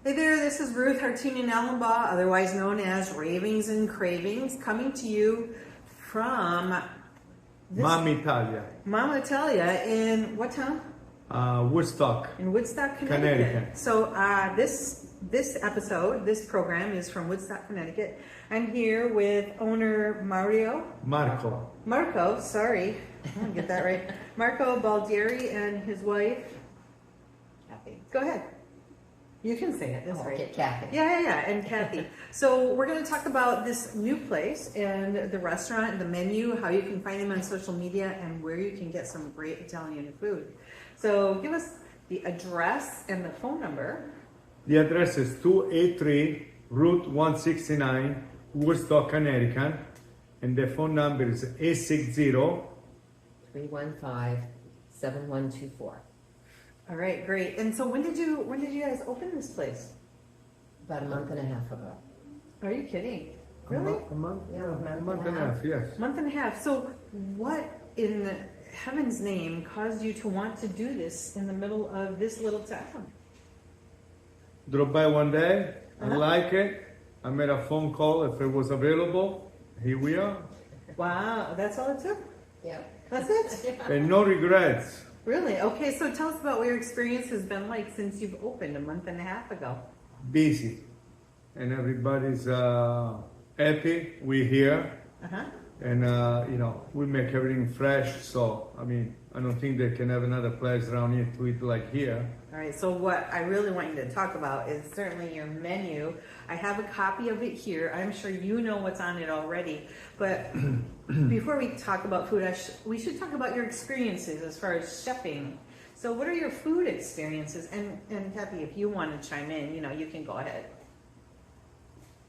Hey there, this is Ruth Hartunian Allenbaugh, otherwise known as Ravings and Cravings, coming to you from Mom Italia. Mom Italia in what town? Woodstock. In Woodstock, Connecticut. So this episode, this program is from Woodstock, Connecticut. I'm here with owner Marco, sorry, I want to get that right. Marco Baldieri and his wife, Kathy. Go ahead. You can say it, that's right. Okay, Kathy. Yeah, and Kathy. So we're going to talk about this new place and the restaurant, the menu, how you can find them on social media, and where you can get some great Italian food. So give us the address and the phone number. The address is 283 Route 169, Woodstock, Connecticut, and the phone number is 860 315-7124. All right, great. And so when did you guys open this place? About a month and a half ago. Are you kidding? Really? A month? Yeah, a month and a half, yes. Month and a half. So what in heaven's name caused you to want to do this in the middle of this little town? Drove by one day, I like it. I made a phone call if it was available. Here we are. Wow, that's all it took? Yeah. That's it? And no regrets. Really? Okay, so tell us about what your experience has been like since you've opened a month and a half ago. Busy. And everybody's happy. We're here. And, we make everything fresh. So, I don't think they can have another place around here to eat like here. All right, so what I really want you to talk about is certainly your menu. I have a copy of it here. I'm sure you know what's on it already. But before we talk about food, we should talk about your experiences as far as chefing. So what are your food experiences? And Kathy, if you want to chime in, you can go ahead.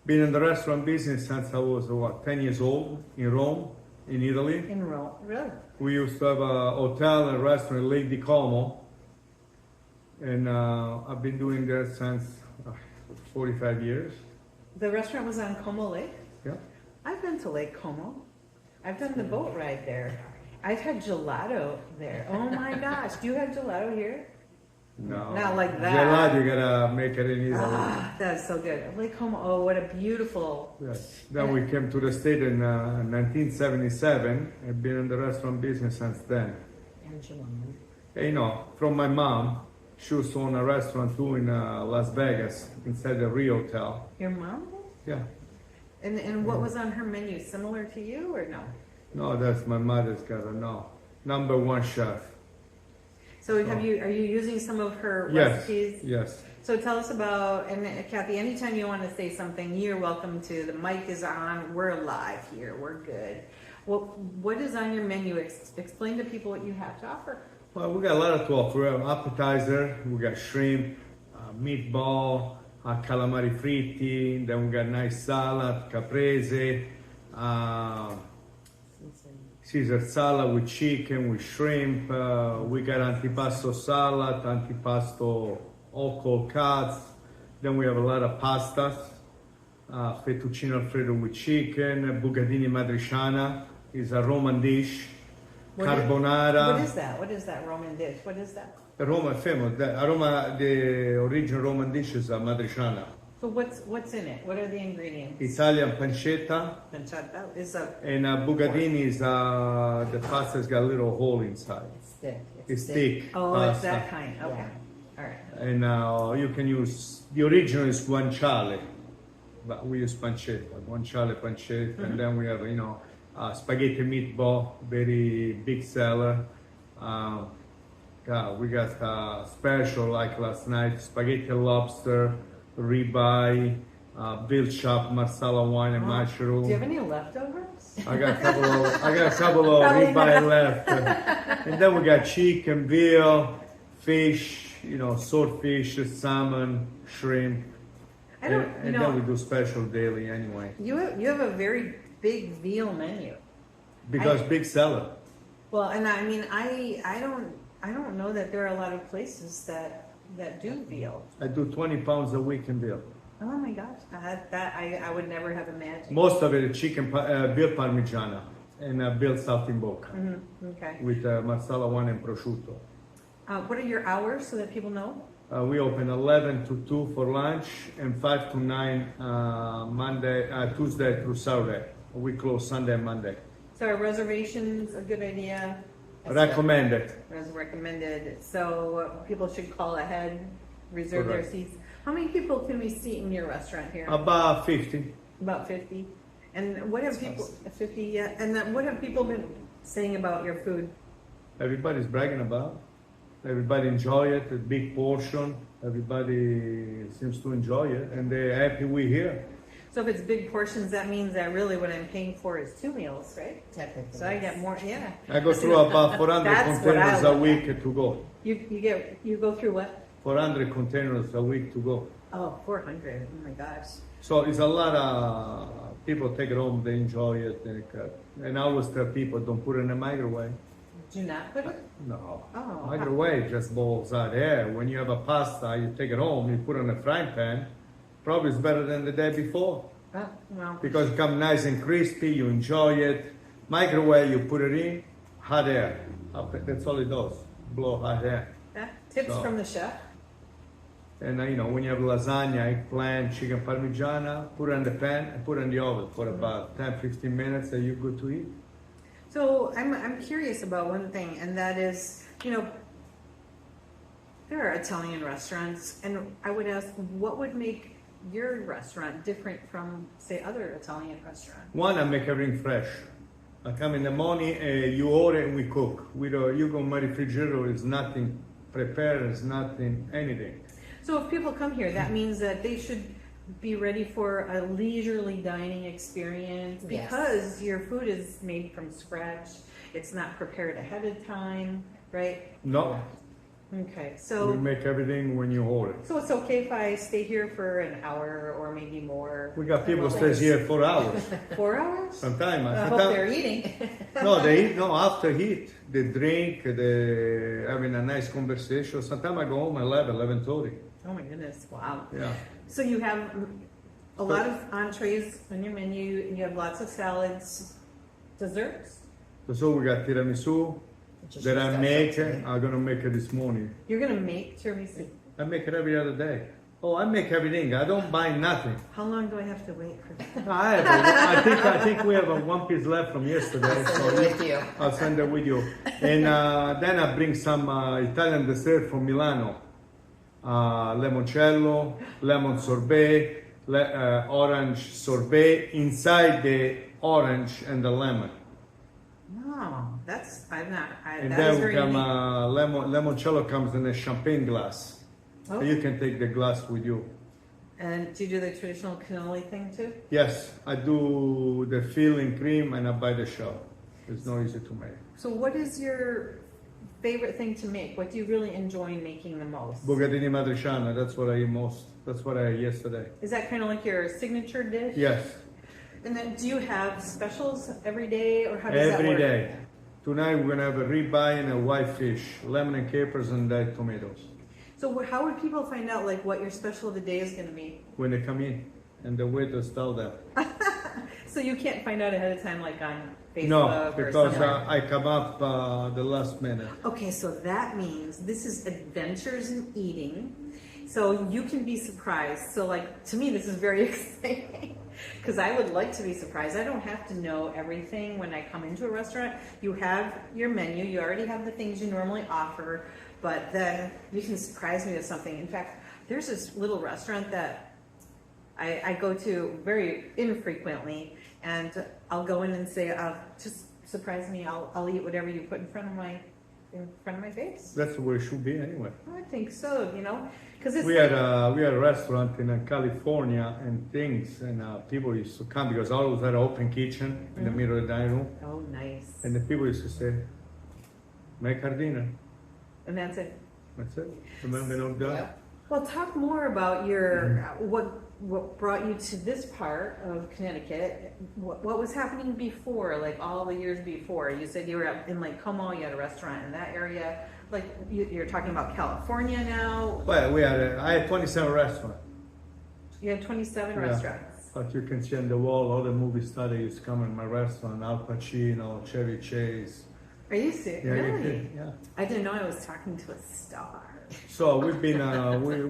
Been in the restaurant business since I was, 10 years old in Rome, in Italy. In Rome, really? We used to have a hotel and restaurant in Lake di Como. And I've been doing that since 45 years. The restaurant was on Como Lake? Yeah. I've been to Lake Como. I've done the boat ride there. I've had gelato there. Oh my gosh, do you have gelato here? No. Not like that. Gelato, you gotta make it in Italy. That's so good. Lake Como, oh, what a beautiful. Yes. Then we came to the state in 1977. I've been in the restaurant business since then. And from my mom, she used to own a restaurant too in Las Vegas, inside the Rio Hotel. Your mom? Yeah. And what was on her menu? Similar to you or no? No, that's my mother's got number one chef. So are you using some of her Yes. recipes? Yes. So tell us about, and Kathy, anytime you want to say something, you're welcome to. The mic is on. We're live here. We're good. What is on your menu? Explain to people what you have to offer. Well, we got a lot to offer. We have appetizer, we got shrimp, meatball, calamari fritti, then we got nice salad, caprese, Caesar salad with chicken, with shrimp. We got antipasto salad, antipasto all cold cuts. Then we have a lot of pastas, fettuccine alfredo with chicken, bucatini matriciana is a Roman dish. Carbonara. What is that Roman dish? What is that? Roma is famous. The original Roman dish is a matriciana. So what's in it? What are the ingredients? Italian pancetta. Pancetta is a. And bucatini is the pasta's got a little hole inside. it's thick. It's thick. Oh, pasta. it's that kind. Okay. Yeah. All right. And you can use the original is guanciale, but we use pancetta. Guanciale pancetta, and then we have spaghetti meatball, very big seller. We got special like last night, spaghetti lobster, ribeye, veal chop, marsala wine and mushroom. Do you have any leftovers? I got a couple of ribeye left. And then we got chicken, veal, fish, swordfish, salmon, shrimp. And then we do special daily anyway. You have a very big veal menu. Because big seller. Well, and I don't know that there are a lot of places that do veal. I do 20 pounds a week in veal. Oh my gosh, I would never have imagined. Most of it is chicken, veal parmigiana and veal saltimbocca. Okay. With marsala wine and prosciutto. What are your hours so that people know? We open 11 to 2 for lunch and 5 to 9 Tuesday through Saturday. We close Sunday and Monday. So are reservations a good idea? Recommended. Recommended. So people should call ahead, reserve Correct. their seats. How many people can we seat in your restaurant here? About 50. About 50. And what have people, 50, yeah. And then what have people been saying about your food? Everybody's bragging about. Everybody enjoy it. A big portion. Everybody seems to enjoy it, and they're happy we're here. So if it's big portions, that means that really what I'm paying for is 2 meals, right? Technically. So I get more, yeah. I go through about 400 That's what I containers a look week at. to go. You go through what? 400 containers a week to go. Oh, 400. Oh my gosh. So it's a lot of people take it home, they enjoy it. And I always tell people, don't put it in the microwave. Do not put it? No. Oh. Microwave just boils out air. When you have a pasta, you take it home, you put it in a frying pan. Probably it's better than the day before. Oh, well. Because it comes nice and crispy, you enjoy it. Microwave, you put it in, hot air. That's all it does, blow hot air. Yeah. Tips So- from the chef. And when you have lasagna, eggplant, chicken parmigiana, put it in the pan and put it in the oven for about 10-15 minutes and you're good to eat. So I'm curious about one thing, and that is, there are Italian restaurants, and I would ask, what would make your restaurant different from, say, other Italian restaurants? One, I make everything fresh. I come in the morning, you order and we cook. You go in my refrigerator, there's nothing prepared, there's nothing, anything. So if people come here, that means that they should be ready for a leisurely dining experience Yes. because your food is made from scratch. It's not prepared ahead of time, right? No, Okay, we so make everything when you order. it's okay if I stay here for an hour or maybe more? We got people Well, stays here 4 hours. 4 hours? Sometimes. I hope they're eating. No, they eat. No, after eat, they drink, they having a nice conversation. Sometimes I go home at 11:30. Oh my goodness, wow. Yeah. So you have a lot of entrees on your menu, and you have lots of salads, desserts. So we got tiramisu Which is that your I specialty. make. I'm gonna make it this morning. You're gonna make tiramisu. I make it every other day. Oh, I make everything. I don't buy nothing. How long do I have to wait for that? I think we have a one piece left from yesterday. I'll send it with you. I'll send it with you. And then I bring some Italian dessert from Milano. Limoncello, lemon sorbet, orange sorbet inside the orange and the lemon. No, that's I'm not. And That is then very come unique. limoncello comes in a champagne glass. Oh. You can take the glass with you. And do you do the traditional cannoli thing too? Yes, I do the filling cream and I buy the shell. It's not easy to make. So, what is your favorite thing to make? What do you really enjoy making the most? Bucatini matriciana, that's what I eat most. That's what I ate yesterday. Is that kind of like your signature dish? Yes, And then, do you have specials every day, or how does that every work? day. Tonight we're gonna have a ribeye and a white fish, lemon and capers and dyed tomatoes. So, how would people find out like what your special of the day is going to be? When they come in, and the waiters tell them. So you can't find out ahead of time, like on Facebook No, or because somewhere. I come up the last minute. Okay, so that means this is adventures in eating. So you can be surprised. So like to me, this is very exciting because I would like to be surprised. I don't have to know everything when I come into a restaurant. You have your menu. You already have the things you normally offer, but then you can surprise me with something. In fact, there's this little restaurant that I go to very infrequently, and I'll go in and say, just surprise me. I'll eat whatever you put in front of my face. That's where it should be anyway. I think so, because it's We had a restaurant in California and things, and people used to come because I always had an open kitchen in the middle of the dining room, oh nice, and the people used to say, "Make our dinner." and that's it. That's it. Remember, no done. Yeah. Well, talk more about your what brought you to this part of Connecticut. What was happening before, like all the years before? You said you were up in Lake Como. You had a restaurant in that area. Like you're talking about California now. Well, I had 27 restaurants. You had 27 Yeah. restaurants. But you can see on the wall all the movie stars used to come in my restaurant. Al Pacino, Chevy Chase. Are you serious? Yeah, you Really? can, yeah. I didn't know I was talking to a star. So we've been,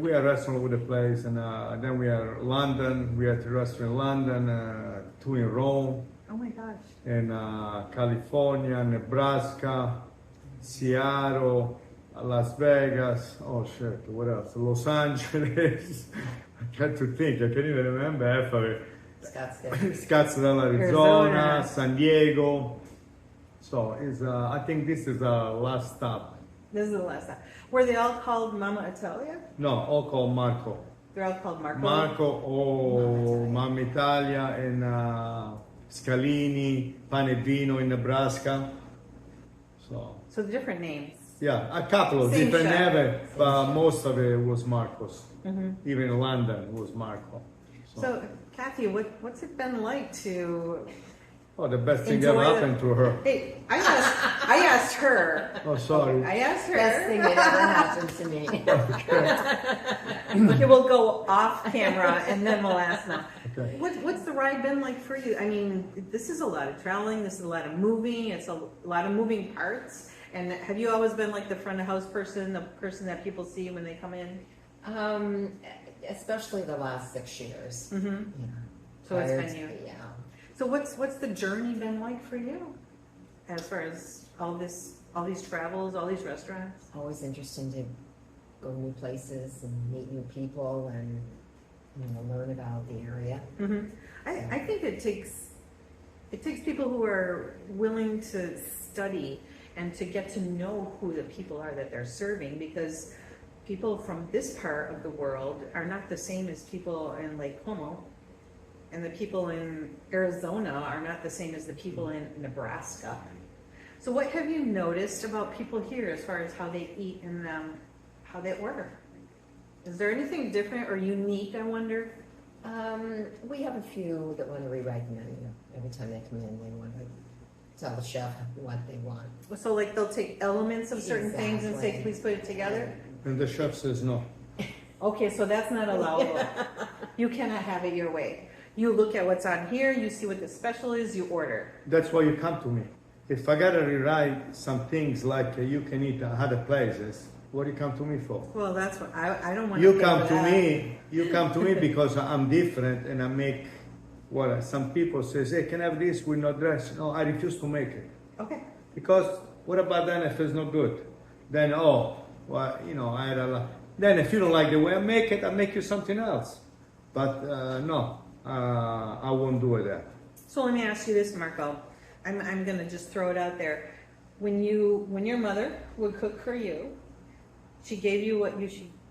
we are restaurant with the place, and then we are London. We are at a restaurant in London, 2 in Rome, Oh my gosh. in California, Nebraska, Seattle, Las Vegas. Oh shit, what else? Los Angeles. I got to think. I can't even remember half of it. Scottsdale, Arizona, San Diego. So I think this is our last stop. This is the last time. Were they all called Mama Italia? No, all called Marco. They're all called Marco. Marco or Mamma Italia in Scalini, Pane e Vino in Nebraska. So different names. Yeah, a couple of Same different shop. names, but most of it was Marcos. Even in London was Marco. So Kathy, what's it been like to Oh, the best thing enjoy ever happened to her. Hey, I asked her. Oh, sorry. I asked her. Best thing that ever happened to me. Okay, we'll go off camera and then we'll ask now. Okay. What's the ride been like for you? I mean, this is a lot of traveling. This is a lot of moving. It's a lot of moving parts. And have you always been like the front of house person, the person that people see when they come in? Especially the last 6 years. Mm-hmm. Yeah. So it's Prior been to- you. Yeah. So what's the journey been like for you, as far as all these travels, all these restaurants? Always interesting to go new places and meet new people and learn about the area. Mm-hmm. I think it takes people who are willing to study and to get to know who the people are that they're serving, because people from this part of the world are not the same as people in Lake Como, and the people in Arizona are not the same as the people in Nebraska. So what have you noticed about people here as far as how they eat and how they order? Is there anything different or unique, I wonder? We have a few that want to rewrite the menu. Every time they come in, they want to tell the chef what they want. So like they'll take elements of certain things and say, Exactly. please put it together? And the chef says no. Okay, so that's not allowable. You cannot have it your way. You look at what's on here, you see what the special is, you order. That's why you come to me. If I gotta rewrite some things like you can eat at other places, what do you come to me for? Well, that's what I don't want You pay come for to that. me. You come to me because I'm different and I make what some people says. Hey, can I have this with no dress? No, I refuse to make it Okay. because what about then if it's not good? Then I had a lot. Then if you don't like the way I make it, I'll make you something else. But no, I won't do it. So let me ask you this, Marco. I'm gonna just throw it out there. When your mother would cook for you, she gave you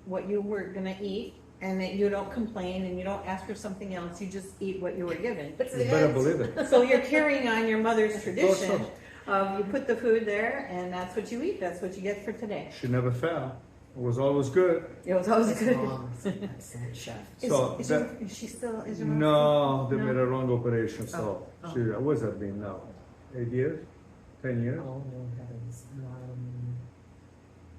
what you were gonna eat, and that you don't complain and you don't ask for something else. You just eat what you were given. You better believe it. So you're carrying on your mother's tradition Also. of you put the food there, and that's what you eat. That's what you get for today. She never fell. It was always good. It was always His good. mom's an excellent chef. Is she still? Is your mom No, they still- made a wrong operation. So Oh. what's that been now? 8 years? 10 years? Oh, no heavens.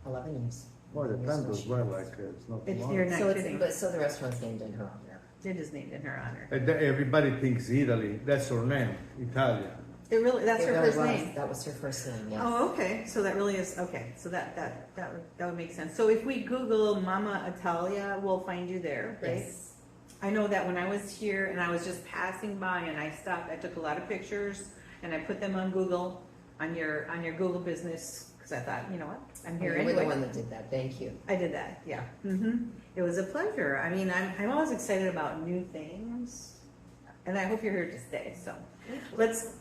11 years. Boy, the time goes by like it's not It's long. you're not So kidding. so the restaurant's named in her honor. It is named in her honor. And everybody thinks Italy. That's her name, Italia. It really. That's It her really first was. name. That was her first name, yes. Oh, okay. So that really is okay. So that would make sense. So if we Google Mama Italia, we'll find you there, right? Yes. I know that when I was here and I was just passing by and I stopped, I took a lot of pictures and I put them on Google, on your Google business, because I thought, you know what, I'm here You were anyway. the one that did that. Thank you. I did that, yeah. It was a pleasure. I mean, I'm always excited about new things, and I hope you're here to stay. So let's.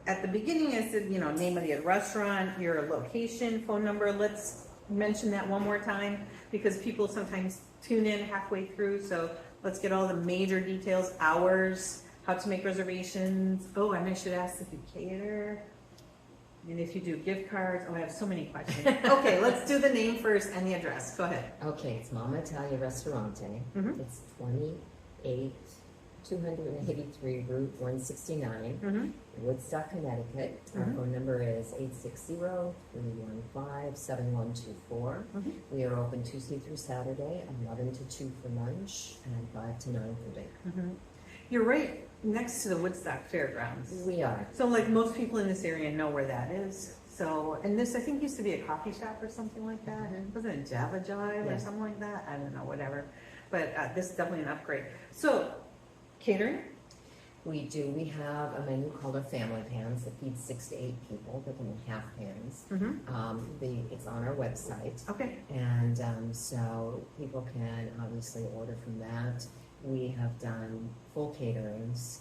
At the beginning, I said, name of the restaurant, your location, phone number. Let's mention that one more time because people sometimes tune in halfway through. So let's get all the major details, hours, how to make reservations. Oh, and I should ask if you cater. And if you do gift cards. Oh, I have so many questions. Okay, let's do the name first and the address. Go ahead. Okay, it's Mama Italia Ristorante. Mhm. It's 283 Route 169, Woodstock, Connecticut. Our phone number is 860-315-7124. We are open Tuesday through Saturday, 11 to 2 for lunch, and 5 to 9 for dinner. You're right next to the Woodstock Fairgrounds. We are. So like most people in this area know where that is. So, and this, I think, used to be a coffee shop or something like that. Wasn't it Java Jive Yeah. or something like that? I don't know, whatever. But this is definitely an upgrade. So, catering? We do. We have a menu called our family pans that feeds 6 to 8 people. They're in half pans. It's on our website. Okay. And so people can obviously order from that. We have done full caterings.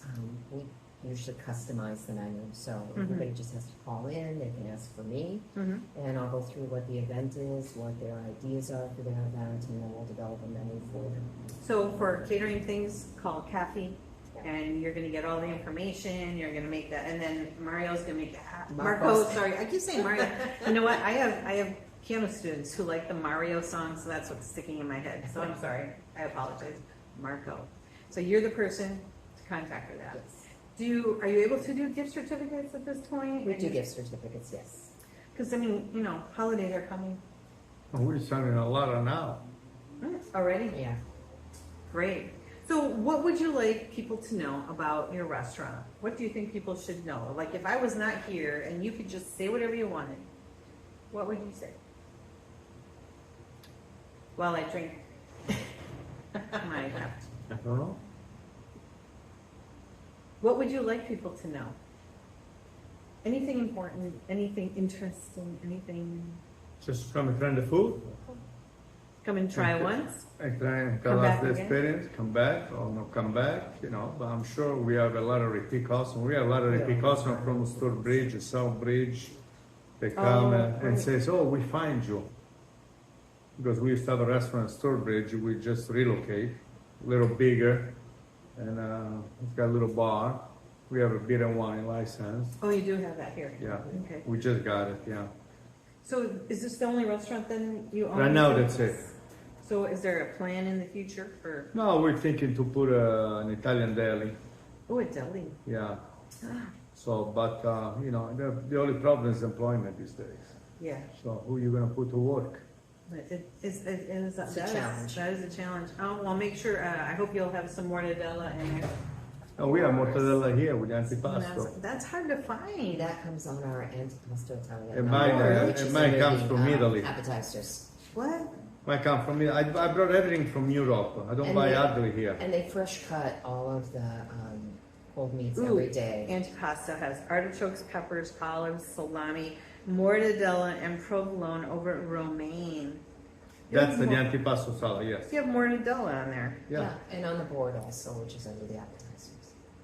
We usually customize the menu, so everybody just has to call in, they can ask for me, and I'll go through what the event is, what their ideas are for their event, and then we'll develop a menu for them. So for catering things, call Kathy, and you're gonna get all the information, you're gonna make that, and then Mario's gonna make that. Marco, sorry, I keep saying Mario. You know what, I have piano students who like the Mario song, so that's what's sticking in my head, so I'm sorry, I apologize. Marco. So you're the person to contact for that. Yes. Are you able to do gift certificates at this point? We do gift certificates, yes. Because, I mean, you know, holidays are coming. And we're selling a lot of now. Already? Yeah. Great. So what would you like people to know about your restaurant? What do you think people should know? Like, if I was not here and you could just say whatever you wanted, what would you say? While I drink my cup. I don't know. What would you like people to know? Anything important, anything interesting, anything? Just come and try the food. Come and try once? And try and tell Come us back the again? experience, come back or not come back, you know, but I'm sure we have a lot of repeat customers. We have a lot of repeat customers from Sturbridge, Southbridge. They come and right. says, oh, we find you. Because we used to have a restaurant in Sturbridge, we just relocate, a little bigger, and it's got a little bar. We have a beer and wine license. Oh, you do have that here? Yeah, Okay. we just got it, yeah. So is this the only restaurant then you own? Right now, that's it. So is there a plan in the future for, No, we're thinking to put an Italian deli, oh, a deli? yeah. Ah, So, but, you know, the only problem is employment these days. yeah. So who you gonna put to work? But it is It's a challenge. That is a challenge. Oh, well, make sure, I hope you'll have some mortadella in there. Oh, we have mortadella here with antipasto. That's hard to find. That comes on our antipasto Italia. And mine comes from Italy. Appetizers. What? Mine come from Italy. I brought everything from Europe. I don't And buy they- hardly here. And they fresh cut all of the cold meats Ooh, every day. Antipasto has artichokes, peppers, olives, salami, mortadella, and provolone over at romaine. That's the antipasto salad, yes. You have mortadella on there. Yeah. And on the board also, which is under the appetizers.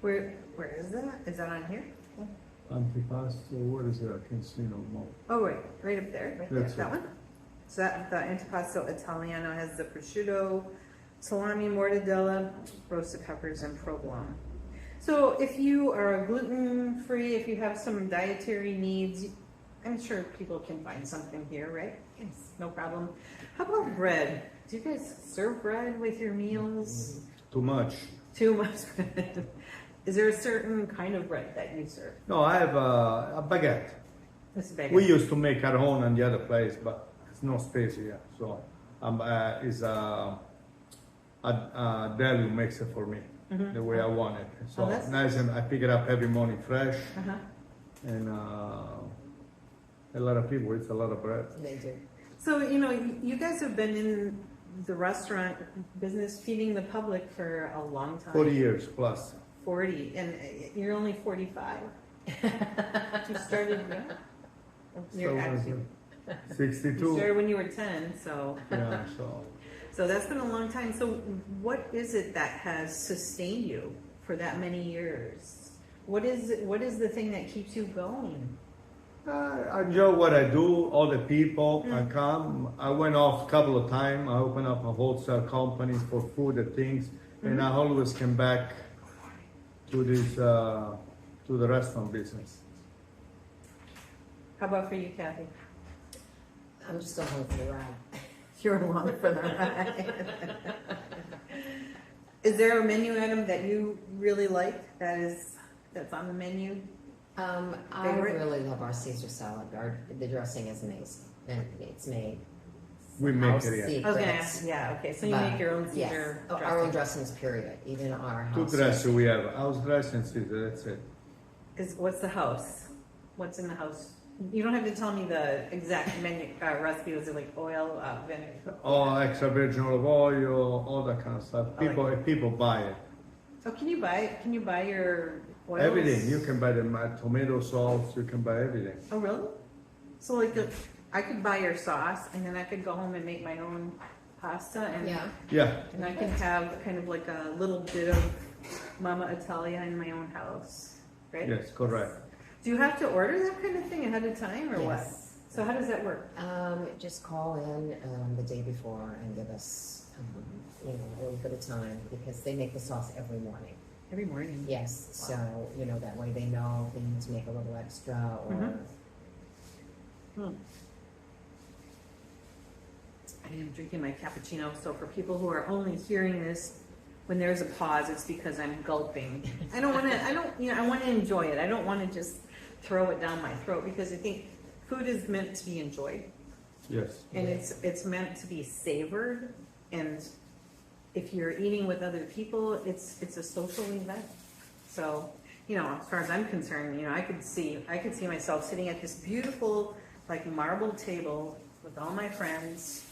Where is that? Is that on here? Antipasto, what is it? I can't see no more. Oh, right up there, right there, That's that it. one? So that, the antipasto Italiano has the prosciutto, salami, mortadella, roasted peppers, and provolone. So if you are gluten-free, if you have some dietary needs, I'm sure people can find something here, right? Yes, no problem. How about bread? Do you guys serve bread with your meals? Too much. Too much bread. Is there a certain kind of bread that you serve? No, I have a baguette. This big. We used to make our own in the other place, but it's no space here. So it's a deli who makes it for me the way I want it. So Oh, that's nice, and I pick it up every morning fresh, Uh-huh. and a lot of people eat a lot of bread. They do. So, you know, you guys have been in the restaurant business feeding the public for a long time. 40 years plus. 40, and you're only 45. You started when? You're actually, you 62. started when you were 10, so. Yeah, so So that's been a long time. So what is it that has sustained you for that many years? What is the thing that keeps you going? I enjoy what I do. All the people I come. I went off a couple of times. I opened up a wholesale company for food and things, and I always came back to this to the restaurant business. How about for you, Kathy? I'm just along for the ride. You're along for the ride. Is there a menu item that you really like that's on the menu? I Favorite? really love our Caesar salad. The dressing is amazing. And it's made. We make house it here. Okay, secrets. yeah, okay. So you But, make your own yes. Caesar Oh, our own dressings, period. Even our Two house. dressing we have. House dressing, Caesar. That's it. What's the house? What's in the house? You don't have to tell me the exact menu recipe. Was it like oil, vinegar? Or extra virgin olive oil, all that kind of stuff. I like People buy it. Oh, can you buy your oils? Everything. You can buy the tomato sauce. You can buy everything. Oh, really? So like, I could buy your sauce, and then I could go home and make my own pasta, and Yeah. and I could have kind of like a little bit of Mama Italia in my own house, right? Yes, correct. Do you have to order that kind of thing ahead of time, or what? Yes. So how does that work? Just call in the day before and give us, a little bit of time, because they make the sauce every morning. Every morning. Yes, so, that way they know they need to make a little extra, or, I am drinking my cappuccino, so for people who are only hearing this, when there's a pause, it's because I'm gulping. I want to enjoy it. I don't want to just throw it down my throat, because I think food is meant to be enjoyed. Yes. And it's meant to be savored, and if you're eating with other people, it's a social event. So, as far as I'm concerned, I could see myself sitting at this beautiful, like, marble table with all my friends,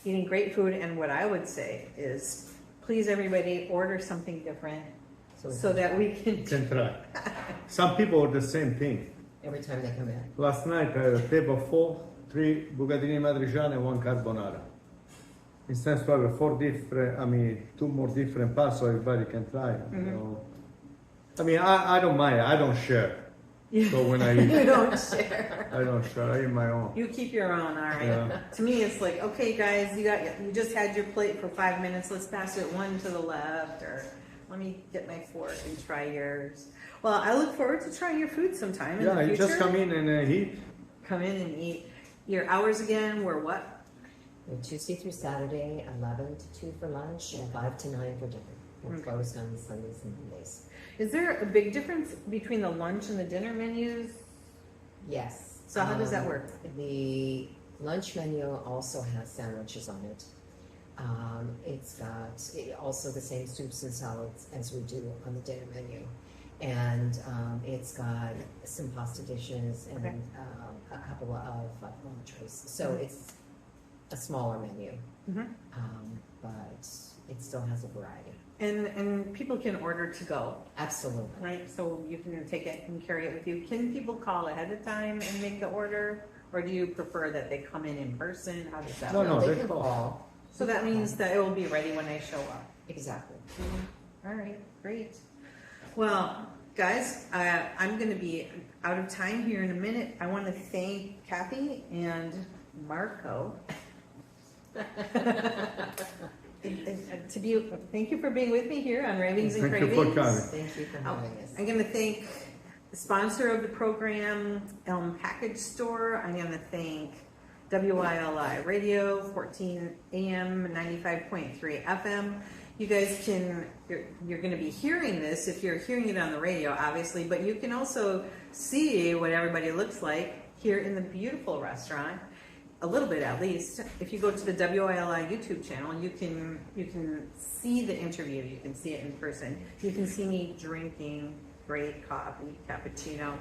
eating great food, and what I would say is, please everybody order something different so that we can try. Some people are the same thing. every time they come in. Last night I had a table full, 3 bucatini matriciane and 1 carbonara. Instead to have 2 more different pasta so everybody can try. I don't mind. I don't share. So when I eat, you don't share. I don't share. I eat my own. You keep your own, all right. Yeah. To me, it's like, okay, guys, you just had your plate for 5 minutes. Let's pass it one to the left, or let me get my fork and try yours. Well, I look forward to trying your food sometime in the future. You just come in and eat. Come in and eat. Your hours again were what? Tuesday through Saturday, 11 to 2 for lunch, and 5 to 9 for dinner. We're closed on Sundays and Mondays. Is there a big difference between the lunch and the dinner menus? Yes. So how does that work? The lunch menu also has sandwiches on it. It's got also the same soups and salads as we do on the dinner menu. And it's got some pasta dishes and a couple of entrees. So it's a smaller menu, but it still has a variety. And people can order to go. Absolutely. Right, so you can take it and carry it with you. Can people call ahead of time and make the order? Or do you prefer that they come in person? How does that work? No, They can call. So that means that it will be ready when they show up. Exactly. All right, great. Well, guys, I'm going to be out of time here in a minute. I want to thank Kathy and Marco. Thank you for being with me here on Ravings and Cravings. Thank you for coming. Thank you for having us. I'm going to thank the sponsor of the program, Elm Package Store. I'm going to thank WILI Radio, 14 AM, 95.3 FM. You guys you're going to be hearing this if you're hearing it on the radio, obviously, but you can also see what everybody looks like here in the beautiful restaurant. A little bit at least. If you go to the WILI YouTube channel, you can see the interview. You can see it in person. You can see me drinking great coffee, cappuccino.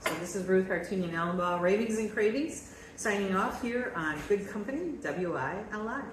So this is Ruth Hartunian Allenbaugh, Ravings and Cravings, signing off here on Good Company, WILI.